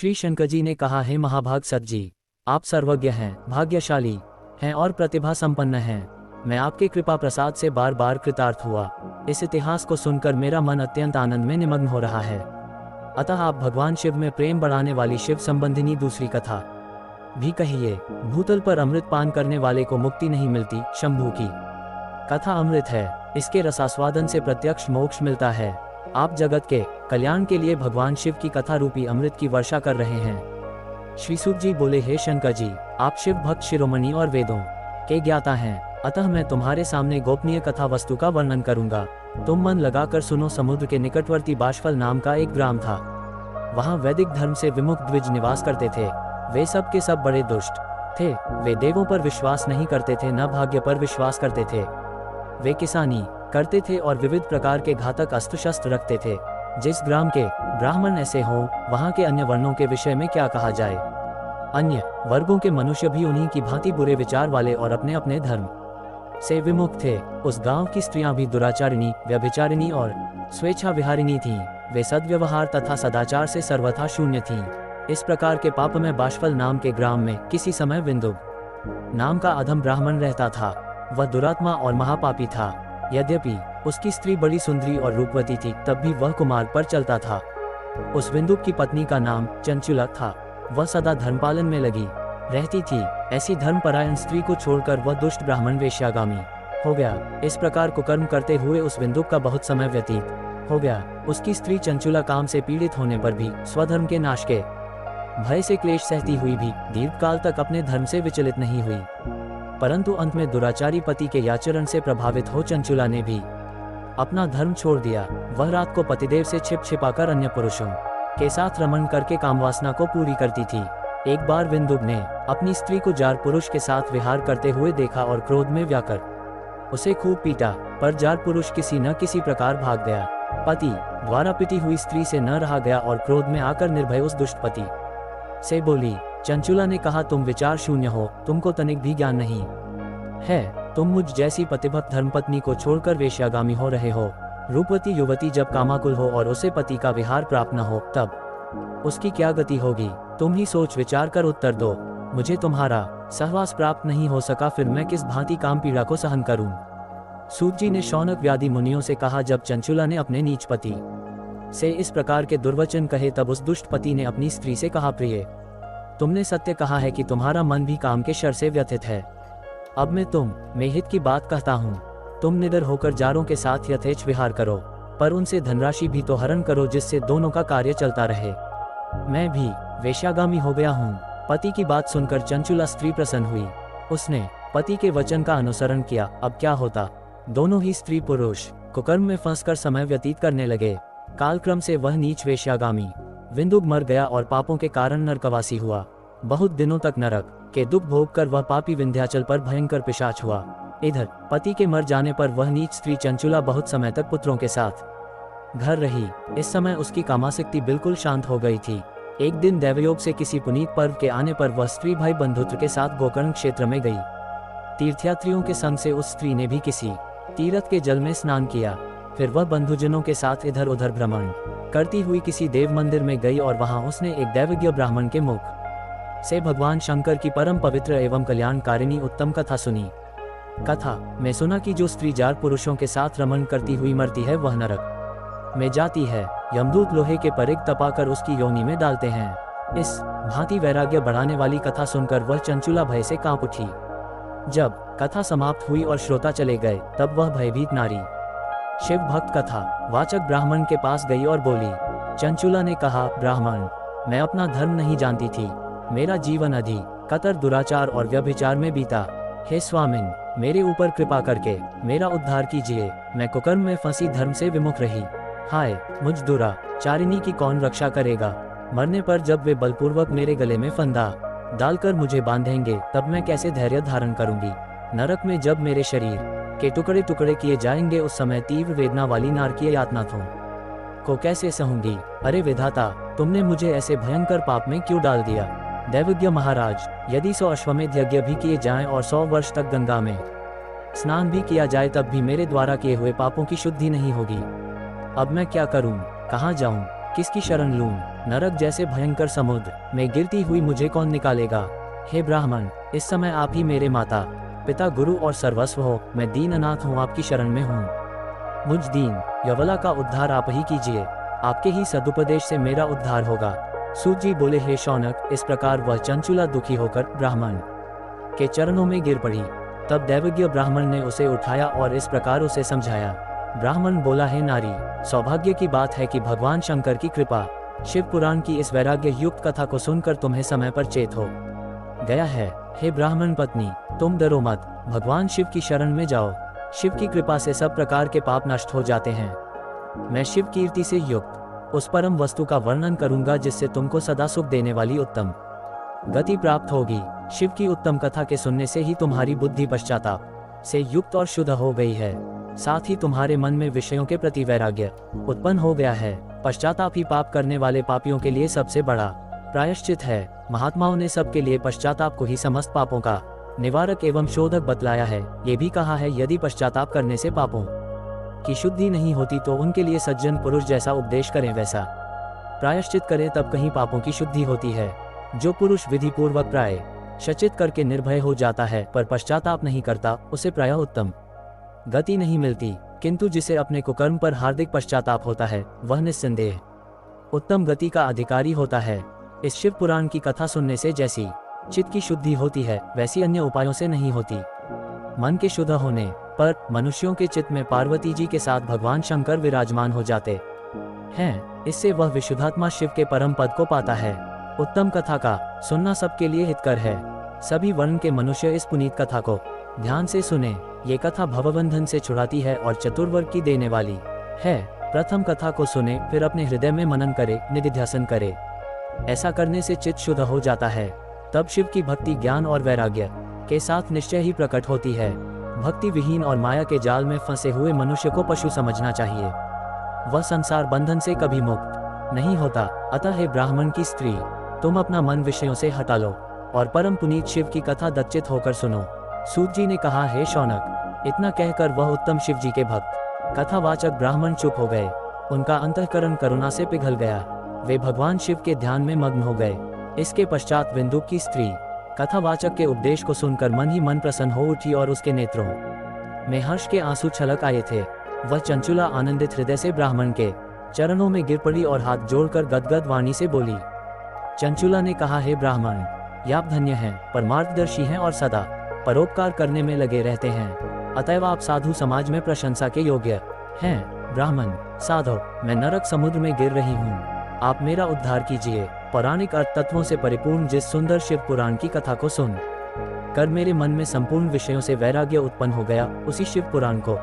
श्री शंकर जी ने कहा, हे महाभाग सत जी, आप सर्वज्ञ हैं, भाग्यशाली हैं और प्रतिभा संपन्न हैं। मैं आपके कृपा प्रसाद से बार बार कृतार्थ हुआ। इस इतिहास को सुनकर मेरा मन अत्यंत आनंद में निमग्न हो रहा है। अतः आप भगवान शिव में प्रेम बढ़ाने वाली शिव संबंधिनी दूसरी कथा भी कहिए। भूतल पर अमृत पान करने वाले को मुक्ति नहीं मिलती। शंभू की कथा अमृत है, इसके रसास्वादन से प्रत्यक्ष मोक्ष मिलता है। आप जगत के कल्याण के लिए भगवान शिव की कथा रूपी अमृत की वर्षा कर रहे हैं। श्री सूत जी बोले, हे शंकर जी, आप शिव भक्त शिरोमणि और वेदों के ज्ञाता हैं, अतः मैं तुम्हारे सामने गोपनीय कथा वस्तु का वर्णन करूंगा। तुम मन लगाकर सुनो। समुद्र के निकटवर्ती बाष्फल नाम का एक ग्राम था। वहां वैदिक धर्म से विमुख द्विज निवास करते थे। वे सब के सब बड़े दुष्ट थे। वे देवों पर विश्वास नहीं करते थे, न भाग्य पर विश्वास करते थे। वे किसानी करते थे और विविध प्रकार के घातक अस्त्र शस्त्र रखते थे। जिस ग्राम के ब्राह्मण ऐसे हों, वहां के अन्य वर्णों के विषय में क्या कहा जाए। अन्य वर्गों के मनुष्य भी उन्हीं की भांति बुरे विचार वाले और अपने अपने धर्म से विमुख थे। उस गांव की स्त्रियां भी दुराचारिणी, व्यभिचारिणी और स्वेच्छा विहारिणी थीं। वे सद्व्यवहार तथा सदाचार से सर्वथा शून्य थीं। इस प्रकार के पाप में बाष्फल नाम के ग्राम में किसी समय विंदुक नाम का अधम ब्राह्मण रहता था। वह दुरात्मा और महापापी था। यद्यपि उसकी स्त्री बड़ी सुंदरी और रूपवती थी, तब भी वह कुमार्ग पर चलता था। उस विंदुक की पत्नी का नाम चंचुला था। वह सदा धर्मपालन में लगी रहती थी। ऐसी धर्मपरायण स्त्री को छोड़कर वह दुष्ट ब्राह्मण वेश्यागामी हो गया। इस प्रकार कुकर्म करते हुए उस विंदुक का बहुत समय व्यतीत हो गया। उसकी स्त्री चंचुला काम से पीड़ित होने पर भी, स्वधर्म के नाश के भय से क्लेश सहती हुई भी, दीर्घकाल तक अपने धर्म से विचलित नहीं हुई। परंतु अंत में दुराचारी पति के आचरण से प्रभावित हो चंचुला ने भी अपना धर्म छोड़ दिया। वह रात को पतिदेव से छिप छिपाकर अन्य पुरुषों के साथ रमण करके कामवासना को पूरी करती थी। एक बार विंदुक ने अपनी स्त्री को जार पुरुष के साथ विहार करते हुए देखा और क्रोध में व्याकर उसे खूब पीटा, पर जार पुरुष किसी न किसी प्रकार भाग गया। पति द्वारा पिटी हुई स्त्री से न रहा गया और क्रोध में आकर निर्भय उस दुष्ट पति से बोली। चंचुला ने कहा, तुम विचार शून्य हो, तुमको तनिक भी ज्ञान नहीं है। तुम मुझ जैसी पतिभक्त धर्मपत्नी को छोड़कर वेश्यागामी हो रहे हो। रूपवती युवती जब कामाकुल हो और उसे पति का विहार प्राप्त न हो, तब उसकी क्या गति होगी। तुम ही सोच विचार कर उत्तर दो। मुझे तुम्हारा सहवास प्राप्त नहीं हो सका, फिर मैं किस भांति काम पीड़ा को सहन करूं। सूत जी ने शौनक व्याधि मुनियों से कहा, जब चंचुला ने अपने नीच पति से इस प्रकार के दुर्वचन कहे, तब उस दुष्ट पति ने अपनी स्त्री से कहा, प्रिय, तुमने सत्य कहा है कि तुम्हारा मन भी काम के शर से व्यथित है। अब मैं तुम में हित की बात कहता हूँ। तुम निडर होकर जारों के साथ यथेच विहार करो, पर उनसे धनराशि भी तो हरण करो, जिससे दोनों का कार्य चलता रहे। मैं भी वेश्यागामी हो गया हूँ। पति की बात सुनकर चंचुला स्त्री प्रसन्न हुई। उसने पति के वचन का अनुसरण किया। अब क्या होता, दोनों ही स्त्री पुरुष कुकर्म में फंसकर समय व्यतीत करने लगे। कालक्रम से वह नीच वेश्यागामी विंदुक मर गया और पापों के कारण नरकवासी हुआ। बहुत दिनों तक नरक के दुख भोग कर वह पापी विंध्याचल पर भयंकर पिशाच हुआ। इधर पति के मर जाने पर वह नीच स्त्री चंचुला बहुत समय तक पुत्रों के साथ घर रही। इस समय उसकी कामासक्ति बिल्कुल शांत हो गई थी। एक दिन दैवयोग से किसी पुनीत पर्व के आने पर वह स्त्री भाई बंधुत्व के साथ गोकर्ण क्षेत्र में गई। तीर्थयात्रियों के संग से उस स्त्री ने भी किसी तीर्थ के जल में स्नान किया। फिर वह बंधुजनों के साथ इधर उधर भ्रमण करती हुई किसी देव मंदिर में गई और वहां उसने एक दैवज्ञ ब्राह्मण के मुख से भगवान शंकर की परम पवित्र एवं कल्याणकारिणी उत्तम कथा सुनी। कथा में सुना कि जो स्त्री जार पुरुषों के साथ रमण करती हुई मरती है, वह नरक में जाती है। यमदूत लोहे के परिग तपाकर उसकी योनि में डालते हैं। इस भांति वैराग्य बढ़ाने वाली कथा सुनकर वह चंचुला भय से कांप उठी। जब कथा समाप्त हुई और श्रोता चले गए, तब वह भयभीत नारी शिव भक्त कथा वाचक ब्राह्मण के पास गई और बोली। चंचुला ने कहा, ब्राह्मण, मैं अपना धर्म नहीं जानती थी। मेरा जीवन कतर दुराचार और व्यभिचार में बीता। हे स्वामिन, मेरे ऊपर कृपा करके मेरा उद्धार कीजिए। मैं कुकर्म में फंसी धर्म से विमुख रही। हाय, मुझ दुराचारिणी की कौन रक्षा करेगा। मरने पर जब वे बलपूर्वक मेरे गले में फंदा डालकर मुझे बांधेंगे, तब मैं कैसे धैर्य धारण करूंगी। नरक में जब मेरे शरीर के टुकड़े टुकड़े किए जाएंगे, उस समय तीव्र वेदना वाली नारकीय यातना को कैसे सहूंगी। अरे विधाता, तुमने मुझे ऐसे भयंकर पाप में क्यों डाल दिया। दैवज्ञ महाराज, यदि 100 अश्वमेध यज्ञ भी किए जाएं और 100 वर्ष तक गंगा में स्नान भी किया जाए, तब भी मेरे द्वारा किए हुए पापों की शुद्धि नहीं होगी। अब मैं क्या करूं, कहाँ जाऊं। किसकी शरण लूं? नरक जैसे भयंकर समुद्र में गिरती हुई मुझे कौन निकालेगा? हे ब्राह्मण, इस समय आप ही मेरे माता पिता गुरु और सर्वस्व हो। मैं दीन अनाथ हूँ, आपकी शरण में हूँ। मुझ दीन यवला का उद्धार आप ही कीजिए। आपके ही सदुपदेश से मेरा उद्धार होगा। सूत जी बोले, हे शौनक। इस प्रकार वह चंचुला दुखी होकर ब्राह्मण के चरणों में गिर पड़ी। तब दैवज्ञ ब्राह्मण ने उसे उठाया और इस प्रकार उसे समझाया। ब्राह्मण बोला, हे नारी, सौभाग्य की बात है कि भगवान शंकर की कृपा शिव पुराण की इस वैराग्य युक्त कथा को सुनकर तुम्हें समय पर चेत हो गया है। हे ब्राह्मण पत्नी, तुम डरो मत, भगवान शिव की शरण में जाओ। शिव की कृपा से सब प्रकार के पाप नष्ट हो जाते हैं। मैं शिव कीर्ति से युक्त उस परम वस्तु का वर्णन करूंगा जिससे तुमको सदा सुख देने वाली उत्तम गति प्राप्त होगी। शिव की उत्तम कथा के सुनने से ही तुम्हारी बुद्धि पश्चाताप से युक्त और शुद्ध हो गई है। साथ ही तुम्हारे मन में विषयों के प्रति वैराग्य उत्पन्न हो गया है। पश्चाताप ही पाप करने वाले पापियों के लिए सबसे बड़ा प्रायश्चित है। महात्माओं ने सबके लिए पश्चाताप को ही समस्त पापों का निवारक एवं शोधक बतलाया है। ये भी कहा है, यदि पश्चाताप करने से पापों की शुद्धि नहीं होती तो उनके लिए सज्जन पुरुष जैसा उपदेश करें वैसा प्रायश्चित करें, तब कहीं पापों की शुद्धि होती है। जो पुरुष विधि पूर्वक प्रायश्चित करके निर्भय हो जाता है पर पश्चाताप नहीं करता, उसे प्रायः उत्तम गति नहीं मिलती। किंतु जिसे अपने कुकर्म पर हार्दिक पश्चाताप होता है, वह निस्संदेह उत्तम गति का अधिकारी होता है। इस शिव पुराण की कथा सुनने से जैसी चित्त की शुद्धि होती है, वैसी अन्य उपायों से नहीं होती। मन के शुद्ध होने पर मनुष्यों के चित्त में पार्वती जी के साथ भगवान शंकर विराजमान हो जाते हैं। इससे वह विशुद्धात्मा शिव के परम पद को पाता है। उत्तम कथा का सुनना सबके लिए हितकर है। सभी वर्ण के मनुष्य इस पुनीत कथा को ध्यान से सुने। ये कथा भवबंधन से छुड़ाती है और चतुर्वर्ग की देने वाली है। प्रथम कथा को सुने, फिर अपने हृदय में मनन करे, निधिध्यासन करे। ऐसा करने से चित्त शुद्ध हो जाता है। तब शिव की भक्ति ज्ञान और वैराग्य के साथ निश्चय ही प्रकट होती है। भक्ति विहीन और माया के जाल में फंसे हुए मनुष्य को पशु समझना चाहिए। वह संसार बंधन से कभी मुक्त नहीं होता। अतः हे ब्राह्मण की स्त्री, तुम अपना मन विषयों से हटा लो और परम पुनीत शिव की कथा दच्चित होकर सुनो। सूत जी ने कहा, हे शौनक। इतना कहकर वह उत्तम शिव जी के भक्त कथावाचक ब्राह्मण चुप हो गए। उनका अंतःकरण करुणा से पिघल गया। वे भगवान शिव के ध्यान में मग्न हो गए। इसके पश्चात विंदुक की स्त्री कथावाचक के उपदेश को सुनकर मन ही मन प्रसन्न हो उठी और उसके नेत्रों में हर्ष के आंसू छलक आए थे। वह चंचुला आनंदित हृदय से ब्राह्मण के चरणों में गिर पड़ी और हाथ जोड़कर गदगद वाणी से बोली। चंचुला ने कहा, हे ब्राह्मण, आप धन्य हैं, परमार्थदर्शी हैं और सदा परोपकार करने में लगे रहते हैं। अतएव आप साधु समाज में प्रशंसा के योग्य हैं। ब्राह्मण, साधो, मैं नरक समुद्र में गिर रही हूँ, आप मेरा उद्धार कीजिए। पौराणिक अर्थ तत्वों से परिपूर्ण जिस सुंदर शिव पुराण की कथा को सुन कर मेरे मन में संपूर्ण विषयों से वैराग्य उत्पन्न हो गया, उसी शिव पुराण को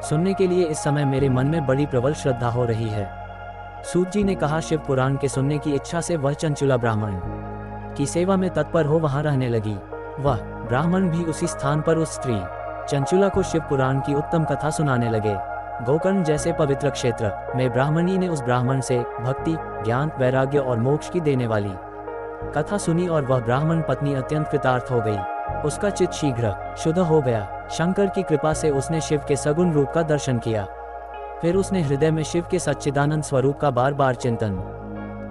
सुनने के लिए इस समय मेरे मन में बड़ी प्रबल श्रद्धा हो रही है। सूत जी ने कहा, शिव पुराण के सुनने की इच्छा से वह चंचुला ब्राह्मण की सेवा में तत्पर हो वहां रहने लगी। वह ब्राह्मण भी उसी स्थान पर उस स्त्री चंचुला को शिव पुराण की उत्तम कथा सुनाने लगे। गोकर्ण जैसे पवित्र क्षेत्र में ब्राह्मणी ने उस ब्राह्मण से भक्ति, ज्ञान, वैराग्य और मोक्ष की देने वाली कथा सुनी और वह ब्राह्मण पत्नी अत्यंत कृतार्थ हो गई। उसका चित्त शीघ्र शुद्ध हो गया। शंकर की कृपा से उसने शिव के सगुण रूप का दर्शन किया। फिर उसने हृदय में शिव के सच्चिदानंद स्वरूप का बार बार चिंतन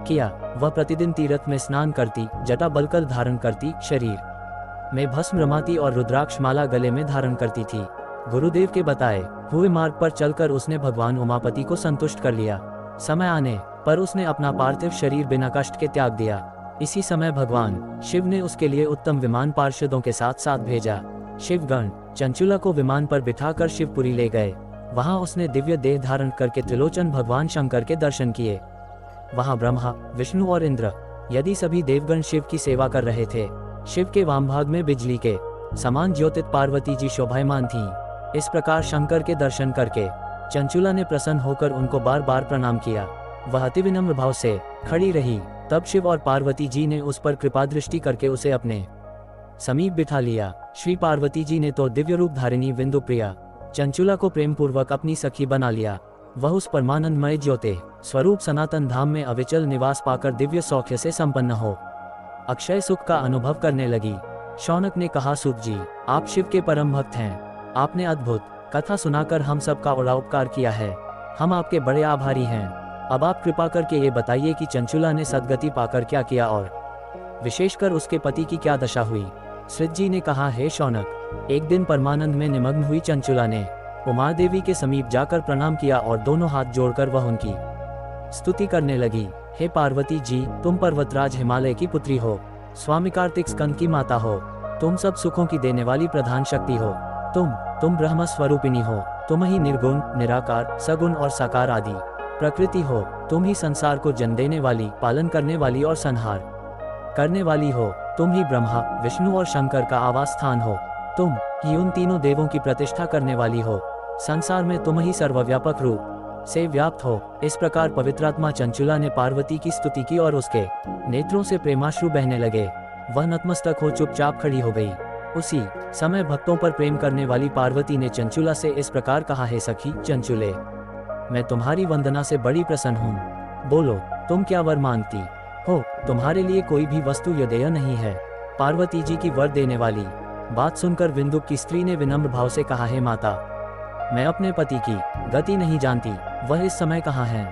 किया। वह प्रतिदिन तीर्थ में स्नान करती, जटा बलकर धारण करती, शरीर में भस्म रमाती और रुद्राक्ष माला गले में धारण करती थी। गुरुदेव के बताए हुए मार्ग पर चलकर उसने भगवान उमापति को संतुष्ट कर लिया। समय आने पर उसने अपना पार्थिव शरीर बिना कष्ट के त्याग दिया। इसी समय भगवान शिव ने उसके लिए उत्तम विमान पार्षदों के साथ साथ भेजा। शिवगण चंचुला को विमान पर बिठाकर शिवपुरी ले गए। वहां उसने दिव्य देह धारण करके त्रिलोचन भगवान शंकर के दर्शन किए। वहां ब्रह्मा, विष्णु और इंद्र यदि सभी देवगण शिव की सेवा कर रहे थे। शिव के वाम भाग में बिजली के समान ज्योतित पार्वती जी शोभायमान थीं। इस प्रकार शंकर के दर्शन करके चंचुला ने प्रसन्न होकर उनको बार बार प्रणाम किया। वह अति विनम्र भाव से खड़ी रही। तब शिव और पार्वती जी ने उस पर कृपा दृष्टि करके उसे अपने समीप बिठा लिया। श्री पार्वती जी ने तो दिव्य रूप धारिणी विंदु प्रिया चंचुला को प्रेम पूर्वक अपनी सखी बना लिया। वह उस परमानंदमय ज्योति स्वरूप सनातन धाम में अविचल निवास पाकर दिव्य सौख्य से संपन्न हो अक्षय सुख का अनुभव करने लगी। शौनक ने कहा, सूत जी, आप शिव के परम भक्त हैं। आपने अद्भुत कथा सुनाकर हम सबका बड़ा उपकार किया है। हम आपके बड़े आभारी हैं। अब आप कृपा करके ये बताइए कि चंचुला ने सद्गति पाकर क्या किया और विशेषकर उसके पति की क्या दशा हुई। श्रीद जी ने कहा, हे शौनक, एक दिन परमानंद में निमग्न हुई चंचुला ने उमा देवी के समीप जाकर प्रणाम किया और दोनों हाथ जोड़कर वह उनकी स्तुति करने लगी। हे पार्वती जी, तुम पर्वतराज हिमालय की पुत्री हो, स्वामी कार्तिक स्कंद की माता हो, तुम सब सुखों की देने वाली प्रधान शक्ति हो, तुम ब्रह्म स्वरूपिणी हो, तुम ही निर्गुण, निराकार, सगुण और साकार आदि प्रकृति हो, तुम ही संसार को जन्म देने वाली, पालन करने वाली और संहार करने वाली हो, तुम ही ब्रह्मा, विष्णु और शंकर का आवास स्थान हो, तुम ही उन तीनों देवों की प्रतिष्ठा करने वाली हो, संसार में तुम ही सर्वव्यापक रूप से व्याप्त हो। इस प्रकार पवित्रात्मा चंचुला ने पार्वती की स्तुति की और उसके नेत्रों से प्रेमाश्रु बहने लगे। वह नतमस्तक हो चुपचाप खड़ी हो गई। उसी समय भक्तों पर प्रेम करने वाली पार्वती ने चंचुला से इस प्रकार कहा, हे सखी चंचुले, मैं तुम्हारी वंदना से बड़ी प्रसन्न हूँ। बोलो, तुम क्या वर मांगती हो? तुम्हारे लिए कोई भी वस्तु यदेय नहीं है। पार्वती जी की वर देने वाली बात सुनकर विंदुक की स्त्री ने विनम्र भाव से कहा, हे माता, मैं अपने पति की गति नहीं जानती, वह इस समय कहाँ है।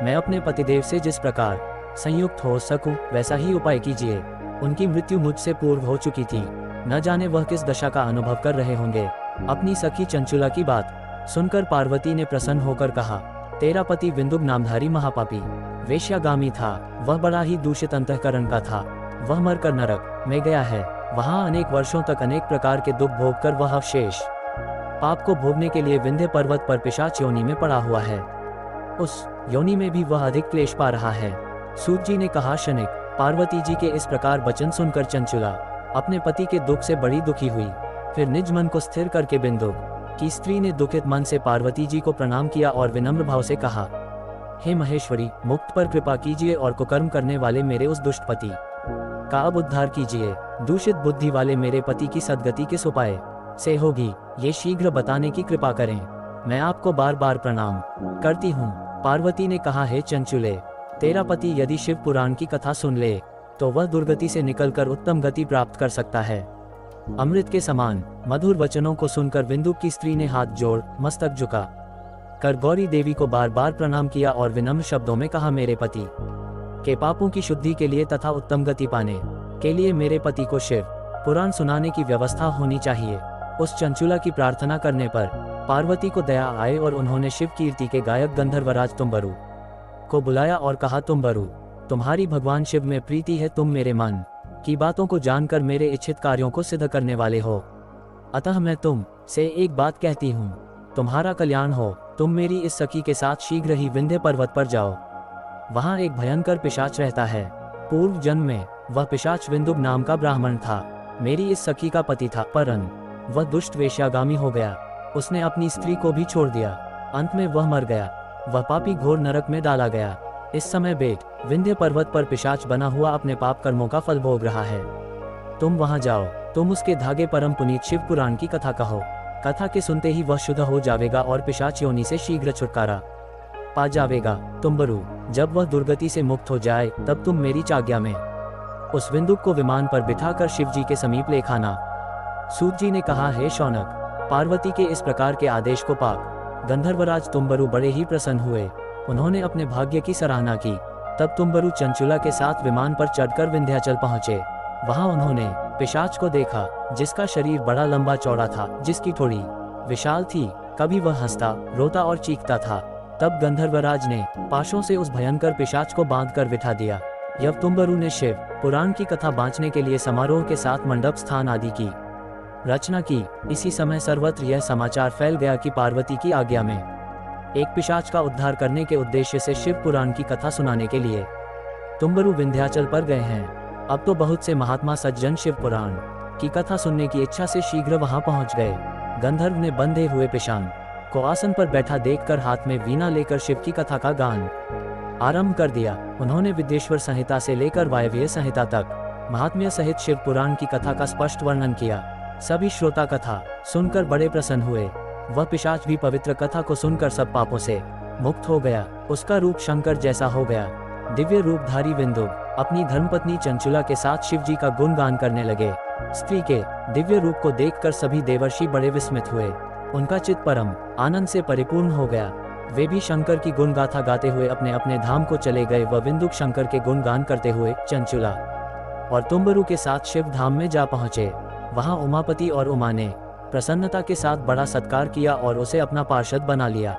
मैं अपने पतिदेव से जिस प्रकार संयुक्त हो सकूं वैसा ही उपाय कीजिए। उनकी मृत्यु मुझसे पूर्व हो चुकी थी, न जाने वह किस दशा का अनुभव कर रहे होंगे। अपनी सखी चंचुला की बात सुनकर पार्वती ने प्रसन्न होकर कहा, तेरा पति विंदुक नामधारी महापापी वेश्यागामी था, वह बड़ा ही दूषित अंतःकरण का था। वह मरकर नरक में गया है, वहां अनेक वर्षों तक अनेक प्रकार के दुख भोग कर वह अवशेष पाप को भोगने के लिए विंध्य पर्वत पर पिशाच योनि में पड़ा हुआ है। उस योनि में भी वह अधिक क्लेश पा रहा है। सूत जी ने कहा, शनिक, पार्वती जी के इस प्रकार वचन सुनकर चंचुला अपने पति के दुख से बड़ी दुखी हुई। फिर निज मन को स्थिर करके बिंदु की स्त्री ने दुखित मन से पार्वती जी को प्रणाम किया और विनम्र भाव से कहा, हे महेश्वरी, मुक्त पर कृपा कीजिए और कुकर्म करने वाले मेरे उस दुष्ट पति का अब उद्धार कीजिए। दूषित बुद्धि वाले मेरे पति की सद्गति किस उपाय से होगी, ये शीघ्र बताने की कृपा करें। मैं आपको बार बार प्रणाम करती हूँ। पार्वती ने कहा, हे चंचुले, तेरा पति यदि शिव पुराण की कथा सुन ले तो वह दुर्गति से निकलकर उत्तम गति प्राप्त कर सकता है। अमृत के समान मधुर वचनों को सुनकर विंदुक की स्त्री ने हाथ जोड़ मस्तक झुका कर गौरी देवी को बार बार प्रणाम किया और विनम्र शब्दों में कहा, मेरे पति के पापों की शुद्धि के लिए तथा उत्तम गति पाने के लिए मेरे पति को शिव पुराण सुनाने की व्यवस्था होनी चाहिए। उस चंचुला की प्रार्थना करने पर पार्वती को दया आए और उन्होंने शिव कीर्ति के गायक गंधर्वराज तुम्बरु को बुलाया और कहा, तुम्बरु, तुम्हारी भगवान शिव में प्रीति है, तुम मेरे मन की बातों को जानकर मेरे इच्छित कार्यों को सिद्ध करने वाले हो। अतः मैं तुम से एक बात कहती हूँ, तुम्हारा कल्याण हो। तुम मेरी इस सखी के साथ शीघ्र ही विंध्य पर्वत पर जाओ। वहाँ एक भयंकर पिशाच रहता है। पूर्व जन्म में वह पिशाच विंदुक नाम का ब्राह्मण था। मेरी इस सखी का पति था, परंतु वह दुष्ट वेश्यागामी हो गया। उसने अपनी स्त्री को भी छोड़ दिया। अंत में वह मर गया। वह पापी घोर नरक में डाला गया। इस समय बेट विंध्य पर्वत पर पिशाच बना हुआ अपने पाप कर्मों का फल भोग रहा है। तुम वहां जाओ, तुम उसके धागे परम पुनीत शिव पुराण की कथा कहो। कथा के सुनते ही वह शुद्ध हो जाएगा और पिशाच योनि से शीघ्र छुटकारा पा जाएगा। तुम्बरु, जब वह दुर्गति से मुक्त हो जाए तब तुम मेरी चाज्ञा में उस विंदुक को विमान पर बिठाकर शिव जी के समीप ले खाना। सूत जी ने कहा, हे शौनक, पार्वती के इस प्रकार के आदेश को पाक गंधर्वराज तुम्बरु बड़े ही प्रसन्न हुए। उन्होंने अपने भाग्य की सराहना की। तब तुम्बरु चंचुला के साथ विमान पर चढ़कर विंध्याचल पहुंचे। वहां उन्होंने पिशाच को देखा, जिसका शरीर बड़ा लंबा चौड़ा था, जिसकी ठोड़ी विशाल थी। कभी वह हंसता, रोता और चीखता था। तब गंधर्वराज ने पाशों से उस भयंकर पिशाच को बांधकर बिठा दिया। जब तुम्बरु ने शिव पुराण की कथा बांचने के लिए समारोह के साथ मंडप स्थान आदि की रचना की, इसी समय सर्वत्र यह समाचार फैल गया कि पार्वती की आज्ञा में एक पिशाच का उद्धार करने के उद्देश्य से शिव पुराण की कथा सुनाने के लिए तुम्बरु विंध्याचल पर गए हैं। अब तो बहुत से महात्मा सज्जन शिव पुराण की कथा सुनने की इच्छा से शीघ्र वहां पहुंच गए। गंधर्व ने बंधे हुए पिशान को आसन पर बैठा देखकर हाथ में वीणा लेकर शिव की कथा का गान आरंभ कर दिया। उन्होंने विद्येश्वर संहिता से लेकर वायव्य संहिता तक महात्म्य सहित शिव पुराण की कथा का स्पष्ट वर्णन किया। सभी श्रोता कथा सुनकर बड़े प्रसन्न हुए। वह पिशाच भी पवित्र कथा को सुनकर सब पापों से मुक्त हो गया। उसका रूप शंकर जैसा हो गया। दिव्य रूपधारी विंदु अपनी धर्मपत्नी चंचुला के साथ शिव जी का गुणगान करने लगे। स्त्री के दिव्य रूप को देखकर सभी देवर्षि बड़े विस्मित हुए। उनका चित्त परम आनंद से परिपूर्ण हो गया। वे भी शंकर की गुण गाथा गाते हुए अपने अपने धाम को चले गए। वह विंदुक शंकर के गुणगान करते हुए चंचुला और तुम्बरु के साथ शिव धाम में जा पहुंचे। वहां उमापति और उमा ने प्रसन्नता के साथ बड़ा सत्कार किया और उसे अपना पार्षद बना लिया।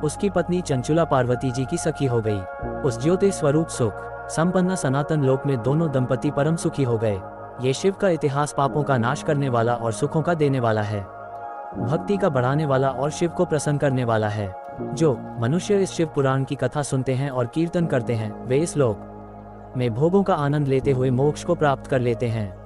उसकी पत्नी चंचुला पार्वती जी की सखी हो गई। उस ज्योति स्वरूप सुख संपन्न सनातन लोक में दोनों दंपति परम सुखी हो गए। ये शिव का इतिहास पापों का नाश करने वाला और सुखों का देने वाला है, भक्ति का बढ़ाने वाला और शिव को प्रसन्न करने वाला है। जो मनुष्य इस शिव पुराण की कथा सुनते हैं और कीर्तन करते हैं, वे इस लोक में भोगों का आनंद लेते हुए मोक्ष को प्राप्त कर लेते हैं।